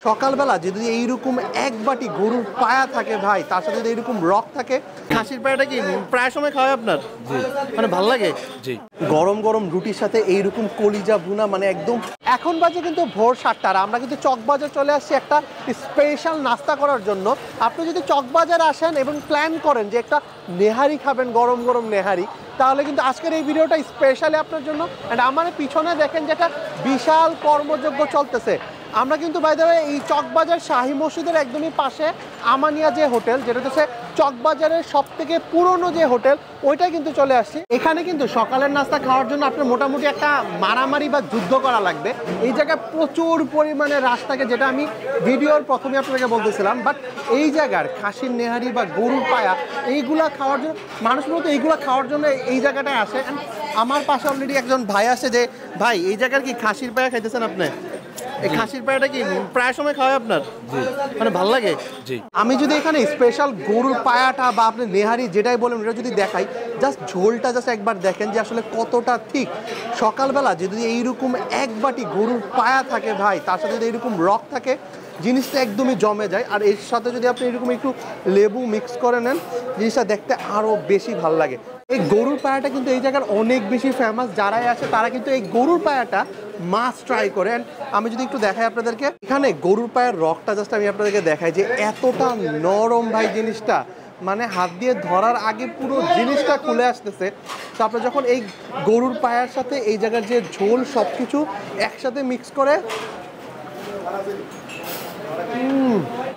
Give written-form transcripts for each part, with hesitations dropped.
সকালবেলা যদি এইরকম এক বাটি গরুর পায়া থাকে ভাই, তার সাথে যদি এইরকম রক থাকে, খাসির পায়াটা কি প্রায় সময় খাওয়া আপনার? জি। মানে ভালো লাগে? জি। গরম গরম রুটির সাথে এইরকম কলিজা ভুনা, মানে একদম। এখন বাজে কিন্তু ভোর 7টা, আর আমরা কিন্তু চকবাজার চলে আসছি একটা স্পেশাল নাস্তা করার জন্য। আপনি যদি চকবাজার আসেন এবং প্ল্যান করেন যে একটা নেহারি খাবেন, গরম গরম নেহারি, তাহলে কিন্তু আজকের এই ভিডিওটা স্পেশালি আপনার জন্য। অ্যান্ড আমার পিছনে দেখেন যেটা বিশাল কর্মযজ্ঞ চলতেছে। আমরা কিন্তু বাই দ্য ওয়ে এই চকবাজার শাহী মসজিদের একদমই পাশে আমানিয়া যে হোটেল, যেটা হচ্ছে চকবাজারের সব থেকে পুরনো যে হোটেল, ওইটাই কিন্তু চলে আসছি। এখানে কিন্তু সকালের নাস্তা খাওয়ার জন্য আপনার মোটামুটি একটা মারামারি বা যুদ্ধ করা লাগবে। এই জায়গায় প্রচুর পরিমাণে রাশ থাকে, যেটা আমি ভিডিওর প্রথমে আপনাকে বলতেছিলাম। বাট এই জায়গার খাসির নেহারি বা গরুর পায়া, এইগুলা খাওয়ার জন্য মানুষ মূলত এইগুলো খাওয়ার জন্য এই জায়গাটায় আসে। আমার পাশে অলরেডি একজন ভাই আসে যে, ভাই এই জায়গার কি খাসির পায়া খাইতেছেন আপনি? এই খাসির পায়াটা কি প্রায় সময় খাওয়া আপনার? জি। মানে ভালো লাগে? জি। আমি যদি এখানে স্পেশাল গরুর পায়াটা বা আপনি নেহারি যেটাই বলেন ওটা যদি দেখাই, জাস্ট ঝোলটা জাস্ট একবার দেখেন যে আসলে কতটা ঠিক। সকালবেলা যদি এইরকম এক বাটি গরুর পায়া থাকে ভাই, তার সাথে যদি এইরকম রক থাকে, জিনিসটা একদমই জমে যায়। আর এর সাথে যদি আপনি এরকম একটু লেবু মিক্স করে নেন, জিনিসটা দেখতে আরও বেশি ভালো লাগে। এই গরুর পায়াটা কিন্তু এই জায়গার অনেক বেশি ফেমাস। যারাই আসে তারা কিন্তু এই গরুর পায়াটা মাস্ট ট্রাই করেন। আমি যদি একটু দেখাই আপনাদেরকে, এখানে গরুর পায়ের রকটা জাস্ট আমি আপনাদেরকে দেখাই যে এতটা নরম ভাই জিনিসটা, মানে হাত দিয়ে ধরার আগে পুরো জিনিসটা খুলে আসতেছে। তারপরে যখন এই গরুর পায়ার সাথে এই জায়গার যে ঝোল সব কিছু একসাথে মিক্স করে,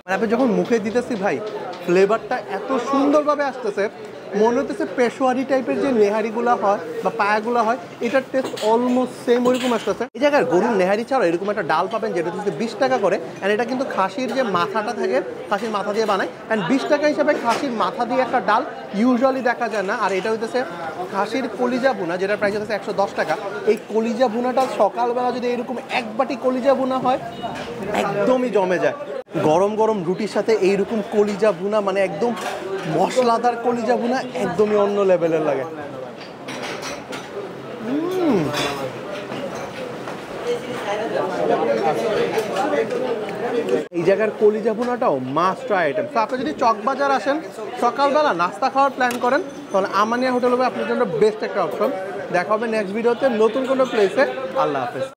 মানে আপনি যখন মুখে দিতেছি ভাই, ফ্লেভারটা এত সুন্দরভাবে আসতেছে, মনে হতেছে পেশোয়ারি টাইপের যে নেহারিগুলো হয় বা পায়াগুলো হয়, এটার টেস্ট অলমোস্ট সেম ওইরকম আসতেছে। এই জায়গায় গরুর নেহারি ছাড়াও এরকম একটা ডাল পাবেন, যেটা হচ্ছে 20 টাকা করে। অ্যান্ড এটা কিন্তু খাসির যে মাথাটা থাকে, খাসির মাথা দিয়ে বানায়। অ্যান্ড 20 টাকা হিসাবে খাসির মাথা দিয়ে একটা ডাল ইউজুয়ালি দেখা যায় না। আর এটা হইতেছে খাসির কলিজা ভুনা, যেটার প্রাইস হচ্ছে 110 টাকা। এই কলিজা ভুনাটা সকালবেলা যদি এরকম এক বাটি কলিজা ভুনা হয়, একদমই জমে যায়। গরম গরম রুটির সাথে এইরকম কলিজা ভুনা, মানে একদম মশলাদার কলিজা ভুনা, একদমই অন্য লেভেলের লাগে। এই জায়গার কলিজা ভুনাটাও মাস্ট ট্রাই আইটেম। তো আপনি যদি চকবাজার আসেন, সকালবেলা নাস্তা খাওয়ার প্ল্যান করেন, তাহলে আমানিয়া হোটেল হবে আপনার জন্য বেস্ট একটা অপশন। দেখা হবে নেক্সট ভিডিওতে নতুন কোনো প্লেসে। আল্লাহ হাফেজ।